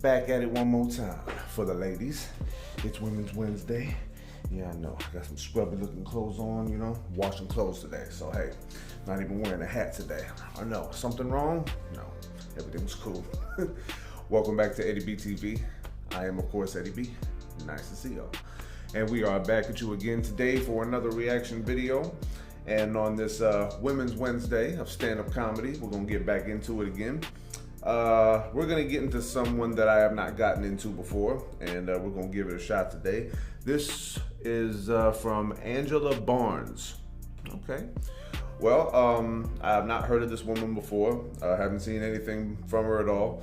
Back at it one more time for the ladies. It's Women's Wednesday. Yeah, I know. I got some scrubby looking clothes on, you know, washing clothes today. So, hey, not even wearing a hat today. I know. Something wrong? No, everything was cool. Welcome back to Eddie B TV. I am, of course, Eddie B. Nice to see y'all. And we are back at you again today for another reaction video. And on this Women's Wednesday of stand-up comedy, we're going to get back into it again. We're going to get into someone that I have not gotten into before, and we're going to give it a shot today. This is from Angela Barnes. Okay. Well, I have not heard of this woman before. I haven't seen anything from her at all.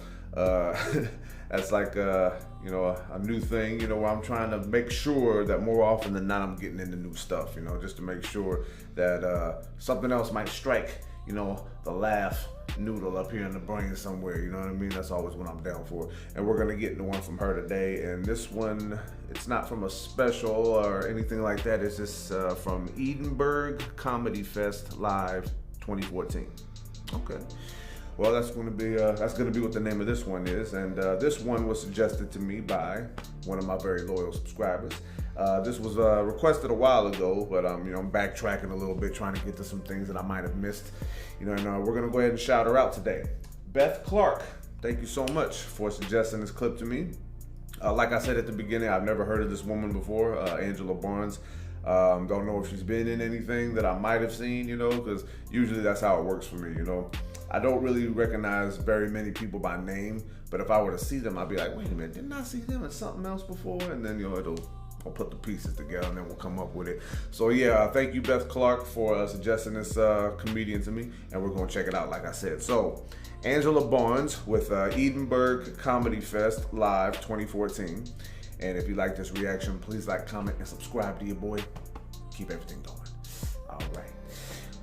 That's like, you know, a new thing, you know, where I'm trying to make sure that more often than not I'm getting into new stuff, you know, just to make sure that something else might strike, you know, the laugh noodle up here in the brain somewhere, you know what I mean? That's always what I'm down for. And we're gonna get into one from her today, and this one, it's not from a special or anything like that. It's just from Edinburgh Comedy Fest Live 2014. Okay. Well, that's gonna be what the name of this one is, and this one was suggested to me by one of my very loyal subscribers. This was requested a while ago, but you know, I'm backtracking a little bit, trying to get to some things that I might have missed. You know, and we're gonna go ahead and shout her out today. Beth Clark, thank you so much for suggesting this clip to me. Like I said at the beginning, I've never heard of this woman before, Angela Barnes. Don't know if she's been in anything that I might have seen, you know, because usually that's how it works for me, you know. I don't really recognize very many people by name, but if I were to see them, I'd be like, wait a minute, didn't I see them in something else before? And then, you know, I'll put the pieces together and then we'll come up with it. So yeah, thank you, Beth Clark, for suggesting this comedian to me, and we're gonna check it out, like I said. So, Angela Barnes with Edinburgh Comedy Fest Live 2014. And if you like this reaction, please like, comment, and subscribe to your boy. Keep everything going. All right.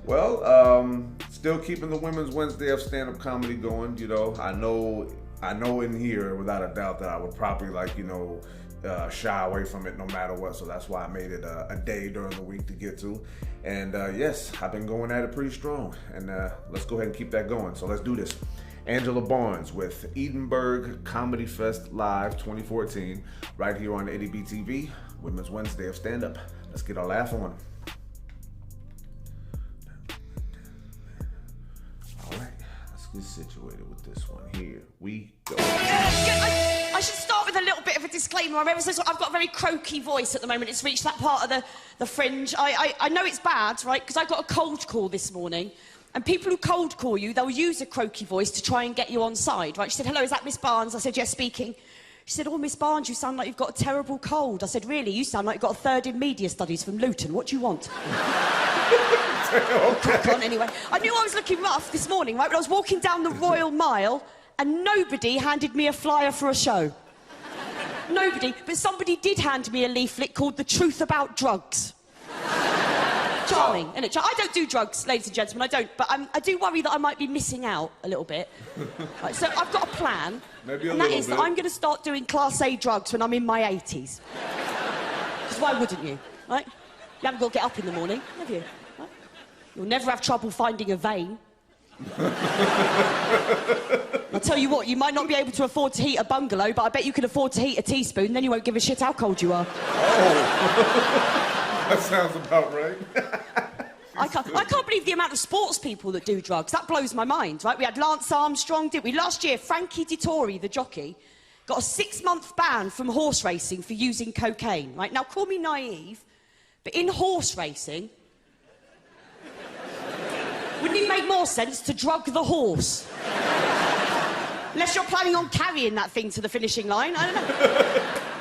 Well, still keeping the Women's Wednesday of stand-up comedy going. You know, I know in here, without a doubt, that I would probably, like, you know, shy away from it no matter what. So that's why I made it a day during the week to get to. And yes, I've been going at it pretty strong. And let's go ahead and keep that going. So let's do this. Angela Barnes with Edinburgh Comedy Fest Live 2014, right here on Eddie B TV, Women's Wednesday of stand-up. Let's get our laugh on. All right, let's get situated with this one. Here we go. I should start with a little bit of a disclaimer. I've got a very croaky voice at the moment. It's reached that part of the fringe. I know it's bad, right, because I got a cold call this morning. And people who cold call you, they'll use a croaky voice to try and get you on side, right? She said, hello, is that Miss Barnes? I said, yes, speaking. She said, oh, Miss Barnes, you sound like you've got a terrible cold. I said, really? You sound like you've got a third in media studies from Luton. What do you want? Crack on anyway. I knew I was looking rough this morning, right? But I was walking down the Royal Mile and nobody handed me a flyer for a show. Nobody. But somebody did hand me a leaflet called The Truth About Drugs. Charming, isn't it? I don't do drugs, ladies and gentlemen, I don't, but I do worry that I might be missing out a little bit. Right, so I've got a plan, and that is that I'm going to start doing Class A drugs when I'm in my 80s. Because why wouldn't you, right? You haven't got to get up in the morning, have you? Right? You'll never have trouble finding a vein. I'll tell you what, you might not be able to afford to heat a bungalow, but I bet you can afford to heat a teaspoon, then you won't give a shit how cold you are. Oh. That sounds about right. I can't believe the amount of sports people that do drugs. That blows my mind, right? We had Lance Armstrong, didn't we? Last year, Frankie Dettori, the jockey, got a 6-month ban from horse racing for using cocaine, right? Now, call me naive, but in horse racing, wouldn't it make more sense to drug the horse? Unless you're planning on carrying that thing to the finishing line, I don't know.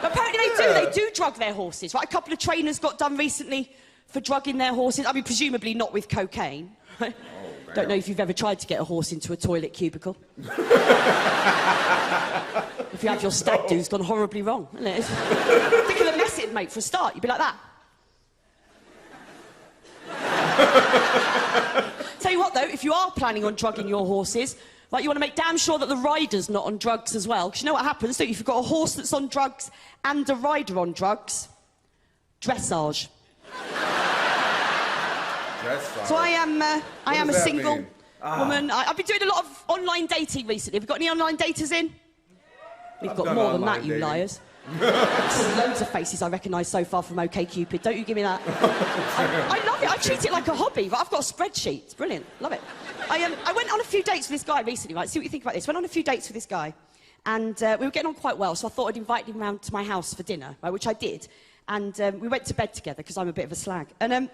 But apparently they do drug their horses, right? A couple of trainers got done recently for drugging their horses. I mean, presumably not with cocaine. Right? Oh, don't know if you've ever tried to get a horse into a toilet cubicle. If you have, your stag do's gone horribly wrong, isn't it? Think of the mess it'd make for a start. You'd be like that. Tell you what, though, if you are planning on drugging your horses, right, you want to make damn sure that the rider's not on drugs as well. Because you know what happens, don't you? If you've got a horse that's on drugs and a rider on drugs, dressage. Dressage. So I am a single woman. I've been doing a lot of online dating recently. Have you got any online daters in? We've got more than that, you liars. There's loads of faces I recognise so far from OkCupid. Don't you give me that. I love it. I treat it like a hobby. But I've got a spreadsheet. It's brilliant. Love it. I went on a few dates with this guy recently, right? See what you think about this. Went on a few dates with this guy. And we were getting on quite well, so I thought I'd invite him round to my house for dinner, right, which I did. And we went to bed together, because I'm a bit of a slag. And, and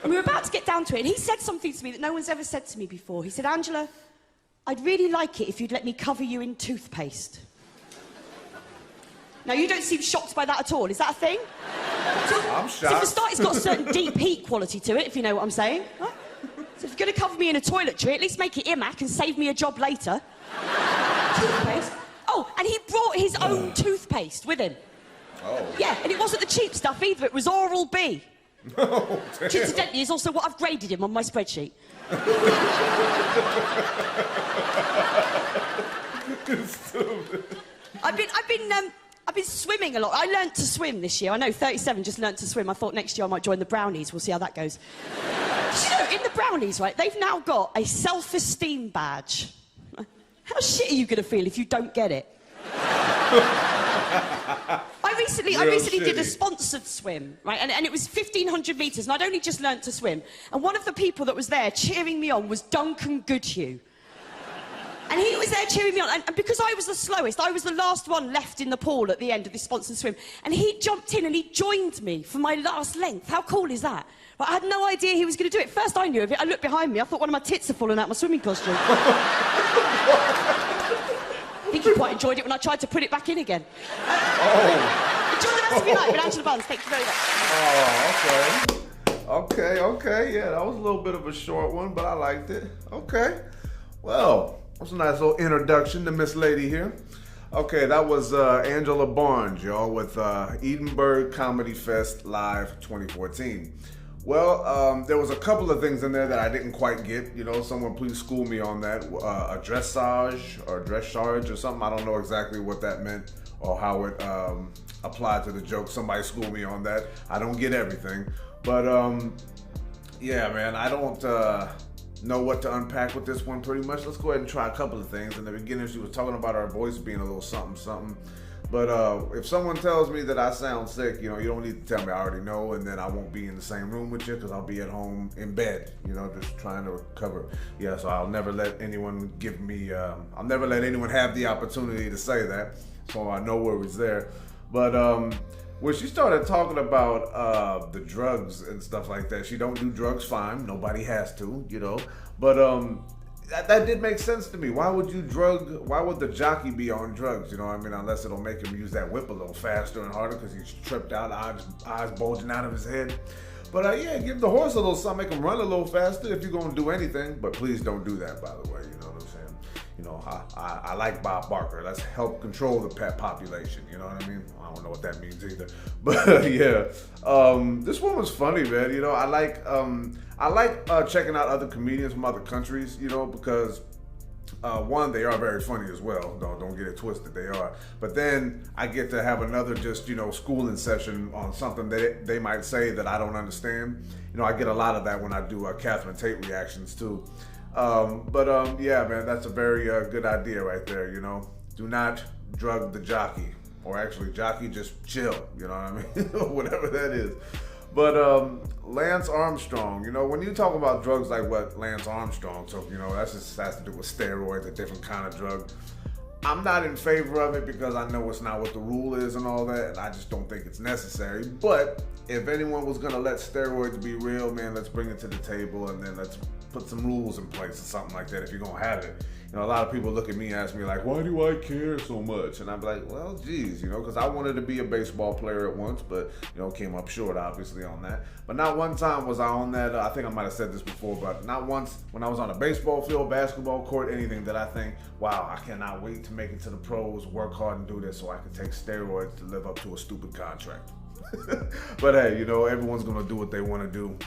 we were about to get down to it, and he said something to me that no one's ever said to me before. He said, Angela, I'd really like it if you'd let me cover you in toothpaste. Now, you don't seem shocked by that at all. Is that a thing? I'm shocked. So for a start, it's got a certain deep heat quality to it, if you know what I'm saying. Right? So if you're going to cover me in a toiletry, at least make it IMAC and save me a job later. Toothpaste. Oh, and he brought his own toothpaste with him. Oh. Yeah, and it wasn't the cheap stuff either. It was Oral-B. Oh, which incidentally is also what I've graded him on my spreadsheet. I've been swimming a lot. I learnt to swim this year. I know, 37, just learnt to swim. I thought next year I might join the Brownies. We'll see how that goes. You know, in the Brownies, right, they've now got a self-esteem badge. How shit are you going to feel if you don't get it? I recently did a sponsored swim, right? And it was 1,500 metres, and I'd only just learnt to swim. And one of the people that was there cheering me on was Duncan Goodhue. And he was there cheering me on. And because I was the slowest, I was the last one left in the pool at the end of this sponsored swim. And he jumped in and he joined me for my last length. How cool is that? But I had no idea he was going to do it. First I knew of it, I looked behind me. I thought one of my tits had fallen out my swimming costume. I think he quite enjoyed it when I tried to put it back in again. Enjoy the rest of your night with Angela Buns. Thank you very much. Oh, okay. Yeah, that was a little bit of a short one, but I liked it. Okay. Well, that's a nice little introduction to Miss Lady here. Okay, that was Angela Barnes, y'all, with Edinburgh Comedy Fest Live 2014. Well, there was a couple of things in there that I didn't quite get. You know, someone please school me on that. A dressage or dressage or something. I don't know exactly what that meant or how it applied to the joke. Somebody school me on that. I don't get everything. But, yeah, man, I don't know what to unpack with this one pretty much. Let's go ahead and try a couple of things. In the beginning, she was talking about her voice being a little something. But if someone tells me that I sound sick, you know, you don't need to tell me. I already know, and then I won't be in the same room with you because I'll be at home in bed, you know, just trying to recover. Yeah, so I'll never let anyone give me, I'll never let anyone have the opportunity to say that. So I know worries there. But when she started talking about the drugs and stuff like that, she don't do drugs, fine. Nobody has to, you know. But that did make sense to me. Why would the jockey be on drugs? You know what I mean? Unless it'll make him use that whip a little faster and harder because he's tripped out, eyes bulging out of his head. But yeah, give the horse a little something, make him run a little faster if you're going to do anything. But please don't do that, by the way. You know what I'm saying? You know, I like Bob Barker. Let's help control the pet population. You know what I mean? I don't know what that means either. But yeah, this one was funny, man. You know, I like checking out other comedians from other countries, you know, because one, they are very funny as well. Don't get it twisted, they are. But then I get to have another just, you know, schooling session on something that they might say that I don't understand. You know, I get a lot of that when I do Catherine Tate reactions too. Yeah, man, that's a very good idea right there, you know. Do not drug the jockey. Or actually, jockey, just chill, you know what I mean? Whatever that is. But Lance Armstrong, you know, when you talk about drugs like what Lance Armstrong took, you know, that's just has to do with steroids, a different kind of drug. I'm not in favor of it because I know it's not what the rule is and all that, and I just don't think it's necessary. But if anyone was gonna let steroids be real, man, let's bring it to the table and then let's put some rules in place or something like that if you're gonna have it. You know, a lot of people look at me and ask me like, why do I care so much? And I'm like, well, geez, you know, because I wanted to be a baseball player at once, but, you know, came up short, obviously, on that. But not one time was I on that, I think I might have said this before, but not once when I was on a baseball field, basketball court, anything that I think, wow, I cannot wait to make it to the pros, work hard and do this so I can take steroids to live up to a stupid contract. But hey, you know, everyone's going to do what they want to do.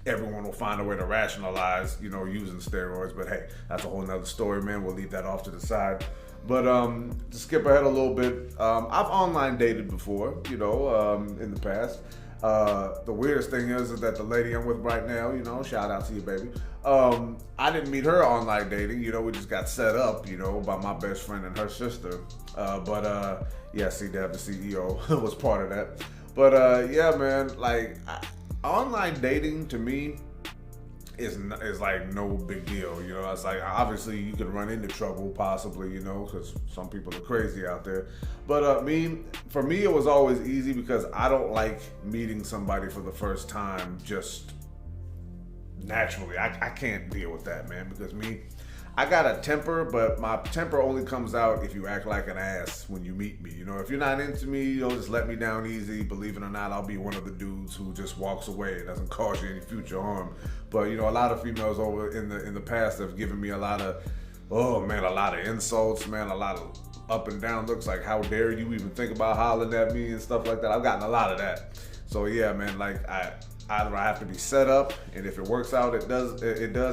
Everyone will find a way to rationalize, you know, using steroids. But hey, that's a whole nother story, man. We'll leave that off to the side. But to skip ahead a little bit, I've online dated before, you know, in the past. The weirdest thing is that the lady I'm with right now, you know, shout out to you, baby. I didn't meet her online dating, you know, we just got set up, you know, by my best friend and her sister. Yeah, C-Dab, the CEO, was part of that. But yeah, man, like, online dating to me is like no big deal, you know. It's like, obviously you can run into trouble possibly, you know, because some people are crazy out there. But for me, it was always easy because I don't like meeting somebody for the first time just naturally. I can't deal with that, man, because I got a temper, but my temper only comes out if you act like an ass when you meet me. You know, if you're not into me, you know, just let me down easy. Believe it or not, I'll be one of the dudes who just walks away. It doesn't cause you any future harm. But, you know, a lot of females over in the past have given me a lot of insults, man, a lot of up and down looks like, how dare you even think about hollering at me and stuff like that. I've gotten a lot of that. So, yeah, man, like, either I have to be set up, and if it works out, it does.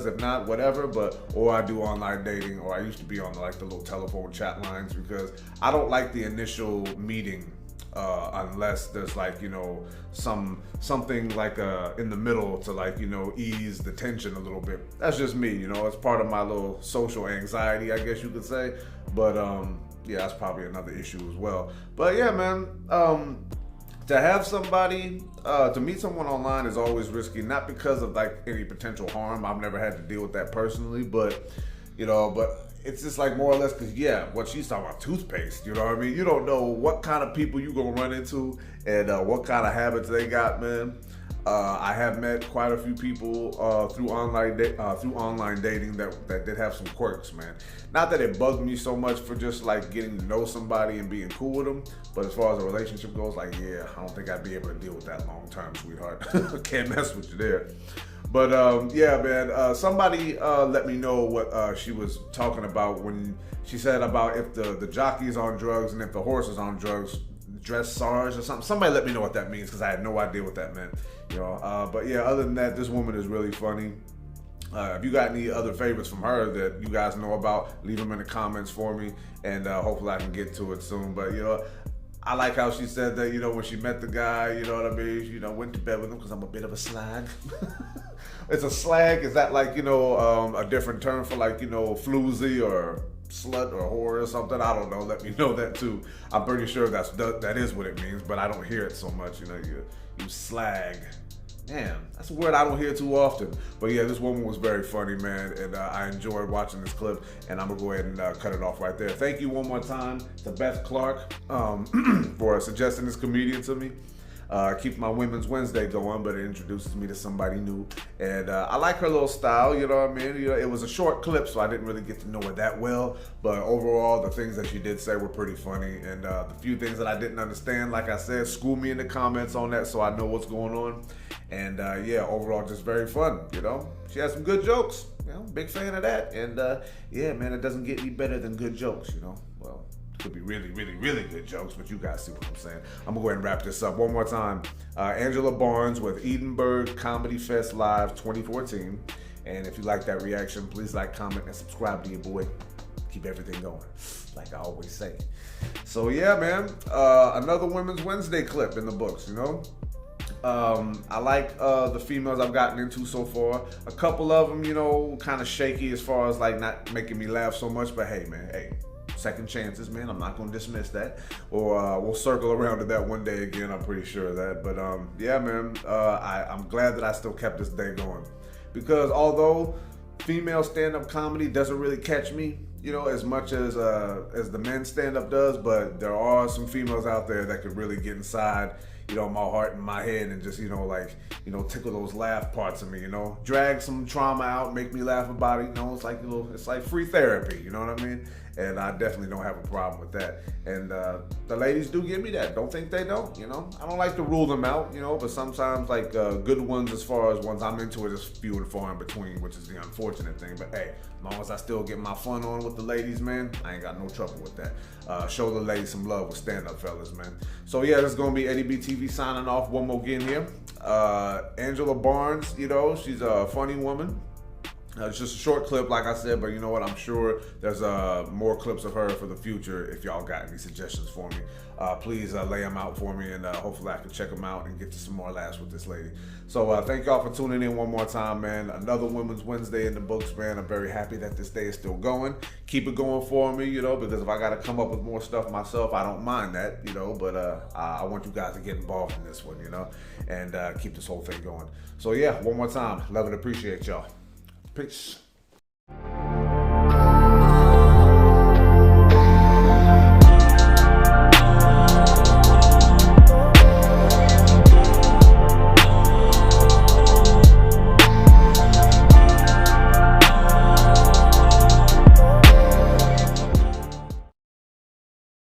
If not, whatever. Or I do online dating, or I used to be on like the little telephone chat lines, because I don't like the initial meeting unless there's like, you know, something like in the middle to, like, you know, ease the tension a little bit. That's just me, you know. It's part of my little social anxiety, I guess you could say. But yeah, that's probably another issue as well. But yeah, man. To have somebody, to meet someone online is always risky, not because of like any potential harm. I've never had to deal with that personally, but, you know, but it's just like more or less because, yeah, what she's talking about, toothpaste, you know what I mean? You don't know what kind of people you're going to run into and what kind of habits they got, man. I have met quite a few people through online dating that did have some quirks, man. Not that it bugged me so much for just like getting to know somebody and being cool with them, but as far as a relationship goes, like, yeah, I don't think I'd be able to deal with that long term, sweetheart. Can't mess with you there. But yeah, man, somebody let me know what she was talking about when she said about if the jockey's on drugs and if the horse is on drugs, dressage or something. Somebody let me know what that means, because I had no idea what that meant. You know, but yeah, other than that, this woman is really funny. If you got any other favorites from her that you guys know about, leave them in the comments for me, and hopefully I can get to it soon. But, you know, I like how she said that, you know, when she met the guy, you know what I mean, you know, went to bed with him because I'm a bit of a slag. It's a slag. Is that like, you know, a different term for like, you know, floozy or slut or whore or something? I don't know. Let me know that too. I'm pretty sure that is what it means, but I don't hear it so much. You know, you slag. Damn, that's a word I don't hear too often. But yeah, this woman was very funny, man, and I enjoyed watching this clip, and I'm gonna go ahead and cut it off right there. Thank you one more time to Beth Clark for suggesting this comedian to me. Keeps my Women's Wednesday going, but it introduces me to somebody new. And I like her little style, you know what I mean? You know, it was a short clip, so I didn't really get to know her that well. But overall, the things that she did say were pretty funny. And the few things that I didn't understand, like I said, school me in the comments on that so I know what's going on. And yeah, overall, just very fun, you know? She has some good jokes, you know, big fan of that. And yeah, man, it doesn't get any better than good jokes, you know? Well, could be really, really, really good jokes, but you guys see what I'm saying. I'm gonna go ahead and wrap this up one more time. Angela Barnes with Edinburgh Comedy Fest Live 2014. And if you like that reaction, please like, comment, and subscribe to your boy. Keep everything going, like I always say. So yeah, man, another Women's Wednesday clip in the books, you know? I like the females I've gotten into so far. A couple of them, you know, kind of shaky as far as like not making me laugh so much, but hey, man, hey. Second chances, man. I'm not going to dismiss that. Or we'll circle around to that one day again. I'm pretty sure of that. But yeah, man, I'm glad that I still kept this day going. Because although female stand-up comedy doesn't really catch me, you know, as much as the men's stand-up does, but there are some females out there that could really get inside, you know, my heart and my head and just, you know, like, you know, tickle those laugh parts of me, you know, drag some trauma out, make me laugh about it, you know, it's like, you know, it's like free therapy, you know what I mean? And I definitely don't have a problem with that. And the ladies do give me that. Don't think they don't, you know? I don't like to rule them out, you know, but sometimes like good ones as far as ones I'm into are just few and far in between, which is the unfortunate thing. But hey, as long as I still get my fun on with the ladies, man, I ain't got no trouble with that. Show the ladies some love with stand-up, fellas, man. So yeah, this is gonna be Eddie B TV signing off one more again here. Angela Barnes, you know, she's a funny woman. It's just a short clip, like I said, but you know what? I'm sure there's more clips of her for the future. If y'all got any suggestions for me, please lay them out for me, and hopefully I can check them out and get to some more laughs with this lady. So thank y'all for tuning in one more time, man. Another Women's Wednesday in the books, man. I'm very happy that this day is still going. Keep it going for me, you know, because if I got to come up with more stuff myself, I don't mind that, you know, but I want you guys to get involved in this one, you know, and keep this whole thing going. So yeah, one more time, love and appreciate y'all. Peace.